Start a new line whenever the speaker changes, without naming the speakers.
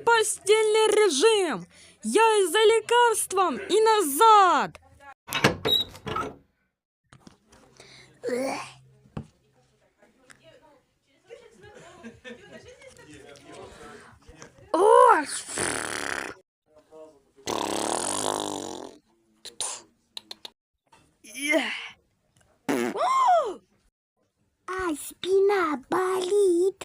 постельный режим. Я и за лекарством, и назад. Ой!
А спина болит.